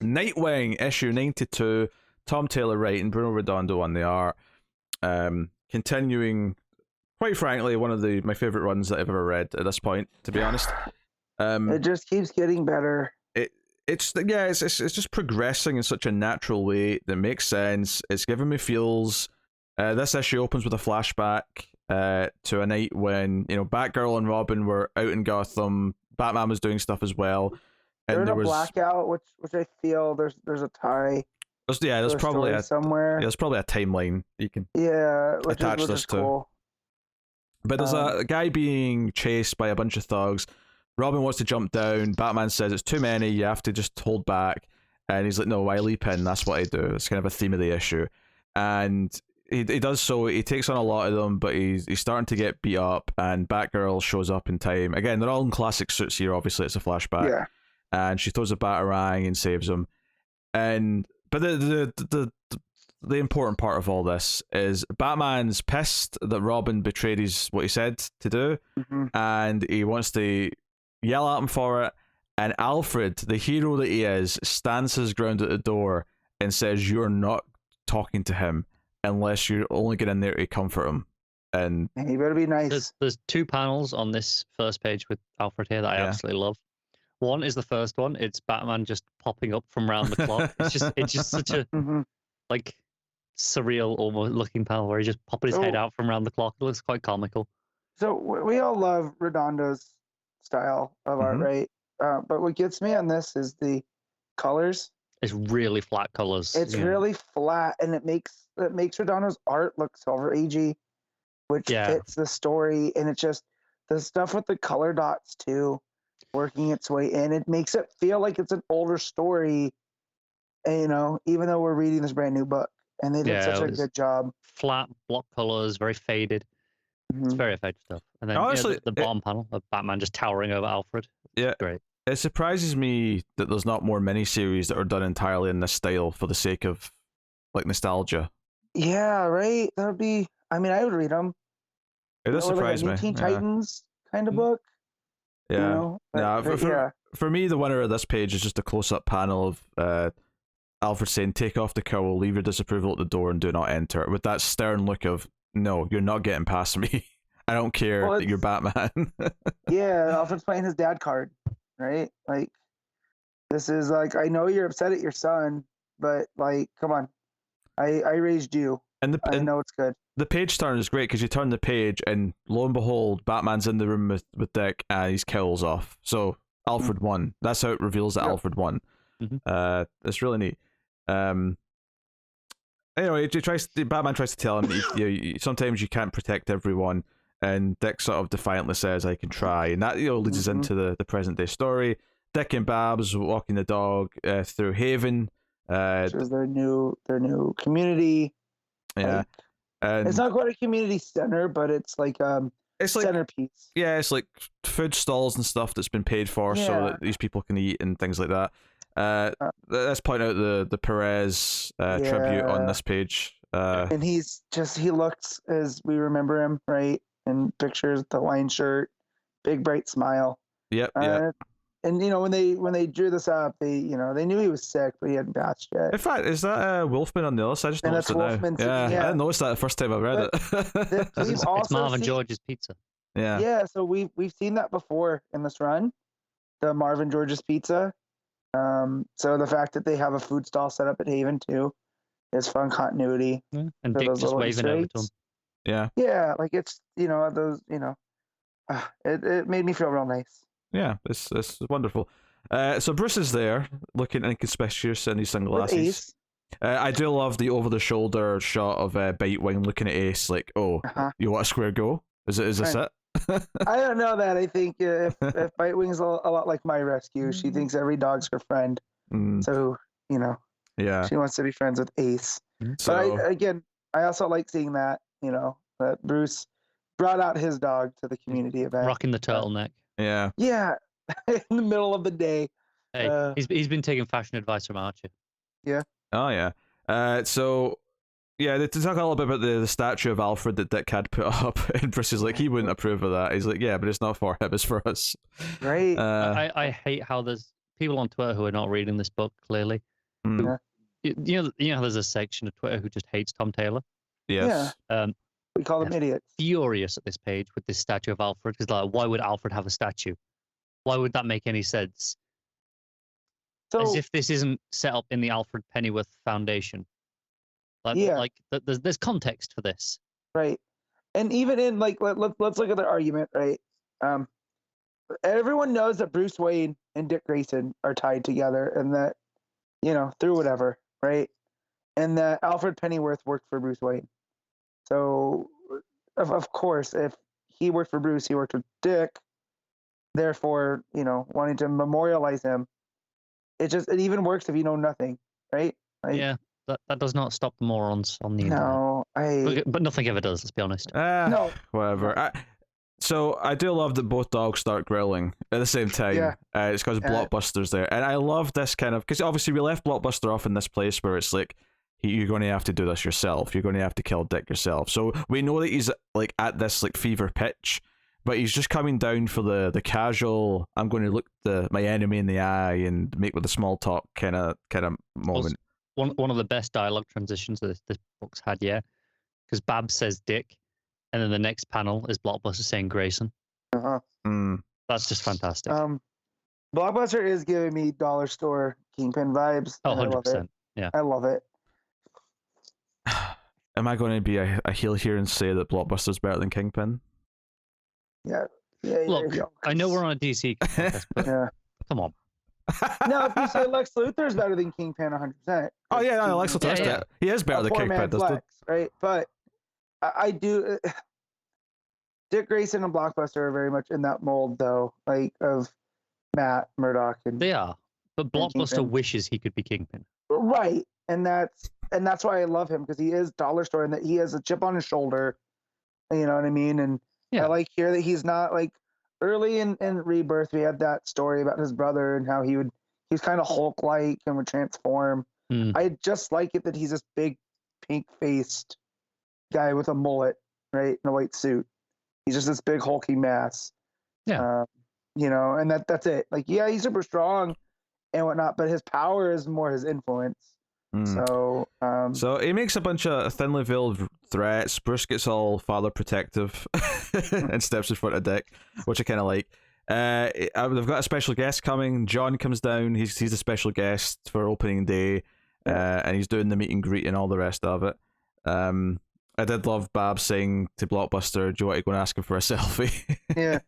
Nightwing issue 92. Tom Taylor writing, Bruno Redondo on the art. Continuing, quite frankly, one of my favorite runs that I've ever read at this point, to be honest. It just keeps getting better. It's just progressing in such a natural way that makes sense. It's giving me feels. This issue opens with a flashback to a night when Batgirl and Robin were out in Gotham. Batman was doing stuff as well. And there was a blackout, which I feel there's a tie. There's probably somewhere. There's probably a timeline you can attach this to. Cool. But there's a guy being chased by a bunch of thugs. Robin wants to jump down. Batman says it's too many. You have to just hold back. And he's like, no, I leap in. That's what I do. It's kind of a theme of the issue. And he does so. He takes on a lot of them, but he's starting to get beat up. And Batgirl shows up in time. Again, they're all in classic suits here. Obviously, it's a flashback. Yeah. And she throws a batarang and saves him. But the important part of all this is Batman's pissed that Robin betrayed what he said to do, and he wants to yell at him for it. And Alfred, the hero that he is, stands his ground at the door and says, "You're not talking to him unless you're only getting in there to comfort him." And you better be nice. There's 2 panels on this first page with Alfred here that I absolutely love. One is the first one. It's Batman just popping up from around the clock. It's just such a like surreal, almost looking panel where he's just popping his head out from around the clock. It looks quite comical. So we all love Redondo's style of art, right? But what gets me on this is the colors. It's really flat colors. It's really flat, and it makes Redondo's art look Silver Agey, which fits the story. And it's just the stuff with the color dots too, working its way in. It makes it feel like it's an older story, even though we're reading this brand new book. And they did such a good job. Flat block colors, very faded. It's very effective stuff. And then honestly, the bottom panel of Batman just towering over Alfred. Yeah, great. It surprises me that there's not more miniseries that are done entirely in this style for the sake of like nostalgia. Yeah, right. That would be. I mean, I would read them. It does surprise me. Teen Titans kind of book. Yeah. For me, the winner of this page is just a close-up panel of Alfred saying, "Take off the cowl, leave your disapproval at the door, and do not enter." With that stern look of, "No, you're not getting past me. I don't care that you're Batman." Yeah, Alfred's playing his dad card, right? Like, this is like, I know you're upset at your son, but like, come on, I raised you. I know it's good. The page turn is great because you turn the page and lo and behold, Batman's in the room with Dick and his cowl's off. So Alfred won. That's how it reveals that Alfred won. It's really neat. Anyway, Batman tries to tell him sometimes you can't protect everyone, and Dick sort of defiantly says, "I can try," and that leads us into the present day story. Dick and Babs walking the dog through Haven, which is their new community. Yeah, and it's not quite a community center, but it's like it's like centerpiece. Yeah, it's like food stalls and stuff that's been paid for so that these people can eat and things like that. Let's point out the Perez tribute on this page. And he looks as we remember him, right? In pictures, the line shirt, big bright smile. Yep. And when they drew this up, they knew he was sick, but he hadn't passed yet. In fact, is that Wolfman on the other side? I just noticed it now. Yeah, I didn't notice that the first time I read it. It's Marvin George's pizza. Yeah. Yeah, so we've seen that before in this run, the Marvin George's pizza. So the fact that they have a food stall set up at Haven too is fun continuity. And Dick just waving over to him. Yeah. Yeah, like it's those it made me feel real nice. Yeah, it's wonderful. So Bruce is there, looking inconspicuous in his sunglasses. I do love the over-the-shoulder shot of Nightwing looking at Ace, like, "Oh, you want a square go? Is this it?" I don't know that. I think if Nightwing's a lot like my rescue, she thinks every dog's her friend. So she wants to be friends with Ace. So, but I also like seeing that that Bruce brought out his dog to the community event, rocking the turtleneck. Yeah. In the middle of the day. Hey, he's been taking fashion advice from Archie. Yeah. Oh yeah. So yeah, to talk a little bit about the statue of Alfred that Dick had put up, and Bruce is like, he wouldn't approve of that. He's like, yeah, but it's not for him, it's for us. Right. I hate how there's people on Twitter who are not reading this book clearly. Who, you know, there's a section of Twitter who just hates Tom Taylor. Yes. Yeah. We call them idiots. Furious at this page with this statue of Alfred, because like, why would Alfred have a statue? Why would that make any sense? So, as if this isn't set up in the Alfred Pennyworth Foundation. Like there's context for this, right? And even in like let's look at the argument, right? Everyone knows that Bruce Wayne and Dick Grayson are tied together, and that through whatever, right? And that Alfred Pennyworth worked for Bruce Wayne. So of course, if he worked for Bruce, he worked with Dick. Therefore, wanting to memorialize him. It even works if you know nothing, right? Yeah, that does not stop the morons on the internet. No, but nothing ever does. Let's be honest. No, whatever. So I do love that both dogs start growling at the same time. Yeah. It's because Blockbuster's there, and I love this kind of because obviously we left Blockbuster off in this place where it's like you're going to have to do this yourself. You're going to have to kill Dick yourself. So we know that he's like at this like fever pitch. But he's just coming down for the casual, I'm going to look my enemy in the eye and make with a small talk kind of moment. One of the best dialogue transitions that this book's had, yeah. Because Babs says Dick, and then the next panel is Blockbuster saying Grayson. That's just fantastic. Blockbuster is giving me dollar store Kingpin vibes. Oh, 100%. Yeah. I love it. Am I going to be a heel here and say that Blockbuster's better than Kingpin? Yeah. Look, I know we're on a DC podcast, but come on. No, if you say Lex Luthor's better than Kingpin, 100%. Oh yeah, no, Lex Luthor. He is better than Kingpin. Flex, right? But I do. Dick Grayson and Blockbuster are very much in that mold, though, like of Matt Murdock and they are. But Blockbuster wishes he could be Kingpin. Right, and that's why I love him, because he is dollar store and that he has a chip on his shoulder. You know what I mean? And I like here that he's not like early in Rebirth. We had that story about his brother and how he's kind of Hulk-like and would transform. I just like it that he's this big pink-faced guy with a mullet, right, in a white suit. He's just this big hulky mass. Yeah. And that's it. Like, yeah, he's super strong and whatnot, but his power is more his influence. So he makes a bunch of thinly veiled threats. Bruce gets all father protective and steps in front of Dick, which I kind of like. They've got a special guest coming. John comes down. He's a special guest for opening day, and he's doing the meet and greet and all the rest of it. I did love Babs saying to Blockbuster, "Do you want to go and ask him for a selfie?" Yeah.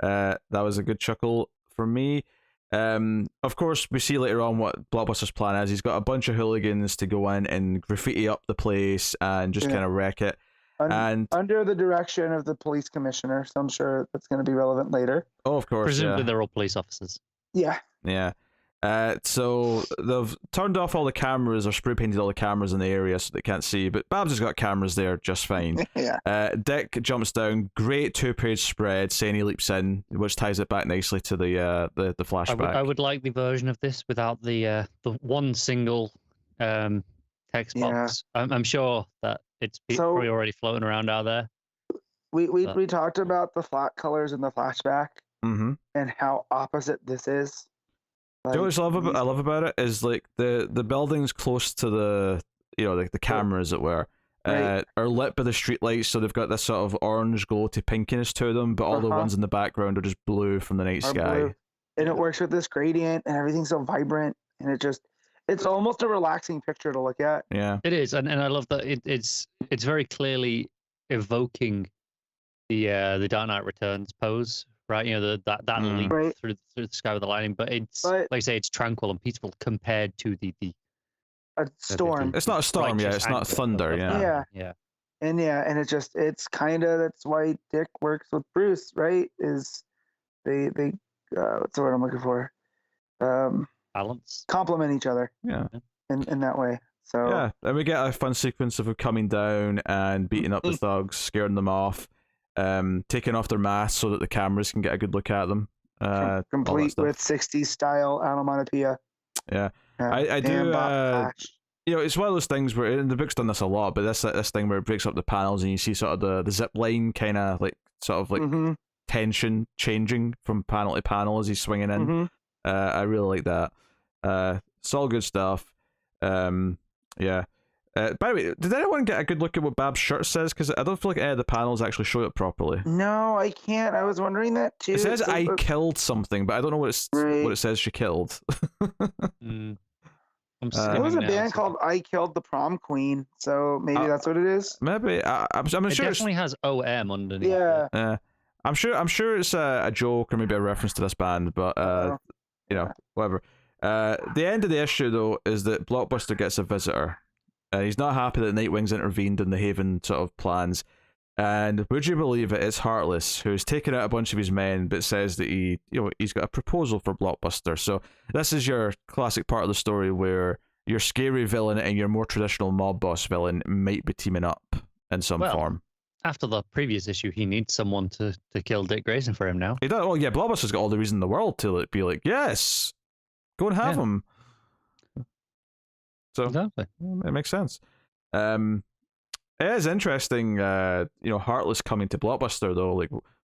That was a good chuckle for me. Of course, we see later on what Blockbuster's plan is. He's got a bunch of hooligans to go in and graffiti up the place and just kind of wreck it. And under the direction of the police commissioner, so I'm sure that's going to be relevant later. Oh, of course. Presumably they're all police officers. Yeah. Yeah. So they've turned off all the cameras or spray painted all the cameras in the area so they can't see, but Babs has got cameras there just fine. Yeah. Dick jumps down, great 2-page spread saying he leaps in, which ties it back nicely to the flashback. I would like the version of this without the one single text box. I'm sure that it's probably already floating around out there. We talked about the flat colors in the flashback and how opposite this is. Like, do you know what I love about it is like the buildings close to the the camera, as it were, are lit by the street lights, so they've got this sort of orange glow to pinkiness to them, but all the ones in the background are just blue from the night sky. Blue. And it works with this gradient, and everything's so vibrant, and it's almost a relaxing picture to look at. Yeah, it is, and I love that it's very clearly evoking the Dark Knight Returns pose. Right, that leap through the sky with the lightning, but like I say, it's tranquil and peaceful compared to the storm. It's not a storm, It's not thunder, yeah. And it's kind of, that's why Dick works with Bruce, right? Is they what's the word I'm looking for? Balance. Complement each other. Yeah. In that way. So yeah, and we get a fun sequence of him coming down and beating up the thugs, scaring them off. Taking off their masks so that the cameras can get a good look at them. Complete with 60s style onomatopoeia. Yeah, I do. It's one of those things where, and the book's done this a lot, but this thing where it breaks up the panels and you see sort of the zip line kind of like tension changing from panel to panel as he's swinging in. I really like that. It's all good stuff. Yeah. By the way, did anyone get a good look at what Bab's shirt says? Because I don't feel like any of the panels actually show it properly. No, I can't. I was wondering that too. It says I killed something, but I don't know what it says she killed. I'm there was a band called I Killed the Prom Queen, so maybe that's what it is. Maybe I'm sure it definitely has OM underneath. Yeah. I'm sure it's a joke or maybe a reference to this band, but you know, whatever. The end of the issue though is that Blockbuster gets a visitor. He's not happy that Nightwing's intervened in the Haven sort of plans. And would you believe it, it's Heartless, who's taken out a bunch of his men, but says that he's got a proposal for Blockbuster. So this is your classic part of the story where your scary villain and your more traditional mob boss villain might be teaming up in some form. After the previous issue, he needs someone to kill Dick Grayson for him now. He does. Oh yeah, Blockbuster's got all the reason in the world to be like, yes, go and have him. So exactly. It makes sense. It is interesting, Heartless coming to Blockbuster though. Like,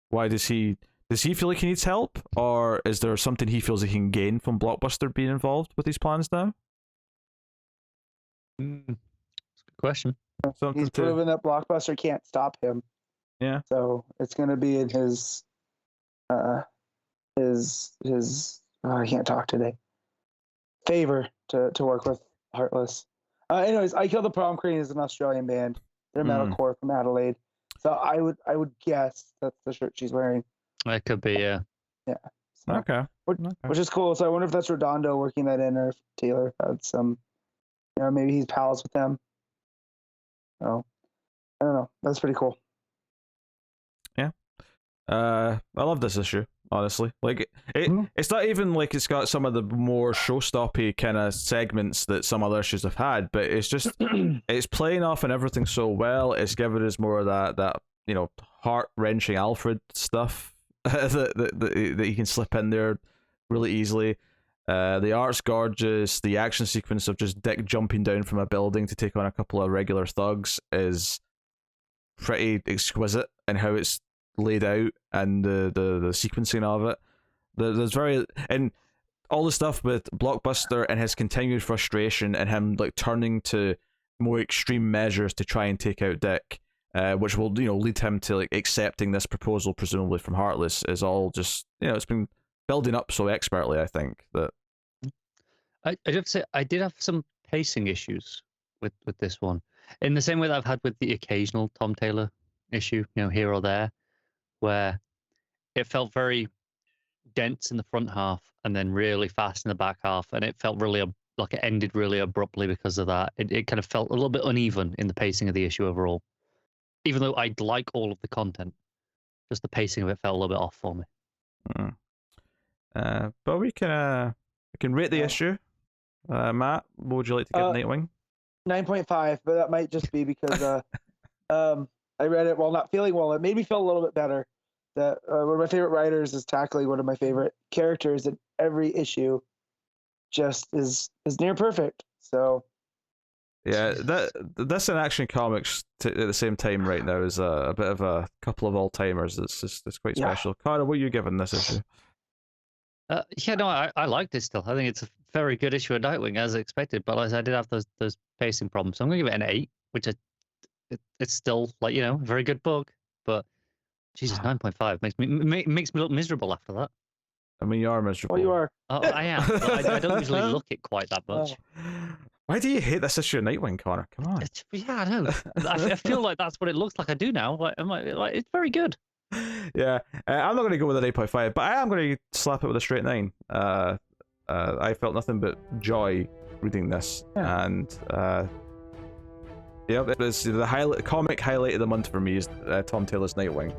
why does he feel like he needs help, or is there something he feels he can gain from Blockbuster being involved with these plans now? That's a good question. He's proven that Blockbuster can't stop him. Yeah. So it's going to be in his I can't talk today. Favor to work with Heartless. Anyways, I Killed the Prom Queen is an Australian band. They're metalcore from Adelaide. So I would guess that's the shirt she's wearing. It could be, yeah. Yeah. So, okay. Which is cool. So I wonder if that's Redondo working that in, or if Taylor had some, maybe he's pals with them. So I don't know. That's pretty cool. Yeah. I love this issue, honestly. Like it's not even like it's got some of the more showstoppy kind of segments that some other issues have had, but it's just it's playing off and everything so well. It's giving us more of that heart-wrenching Alfred stuff that you can slip in there really easily. The art's gorgeous. The action sequence of just Dick jumping down from a building to take on a couple of regular thugs is pretty exquisite in how it's laid out, and the sequencing of it. There's and all the stuff with Blockbuster and his continued frustration and him like turning to more extreme measures to try and take out Dick, which will lead him to like accepting this proposal presumably from Heartless, is all just it's been building up so expertly. I think that I have to say I did have some pacing issues with this one, in the same way that I've had with the occasional Tom Taylor issue, here or there, where it felt very dense in the front half and then really fast in the back half, and it felt really like it ended really abruptly because of that. It kind of felt a little bit uneven in the pacing of the issue overall, even though I'd like all of the content. Just the pacing of it felt a little bit off for me. But we can rate the issue. Matt, what would you like to give Nightwing? 9.5, but that might just be because I read it while not feeling well. It made me feel a little bit better. That one of my favorite writers is tackling one of my favorite characters in every issue. Just is near perfect. So yeah, this in Action Comics at the same time right now is a bit of a couple of all timers. It's quite special. Connor, what are you giving this issue? I like this still. I think it's a very good issue of Nightwing as expected, but I did have those pacing problems. So I'm going to give it an 8, which it's still like a very good book, but Jesus, 9.5 makes me look miserable after that. I mean, you are miserable. Well, you are. Oh, I am. I don't usually look it quite that much. Why do you hate this issue of Nightwing, Connor? Come on. I know. I feel like that's what it looks like. I do now. Like it's very good. Yeah, I'm not going to go with an 8.5, but I am going to slap it with a straight 9. I felt nothing but joy reading this, and it was the comic highlight of the month for me is Tom Taylor's Nightwing.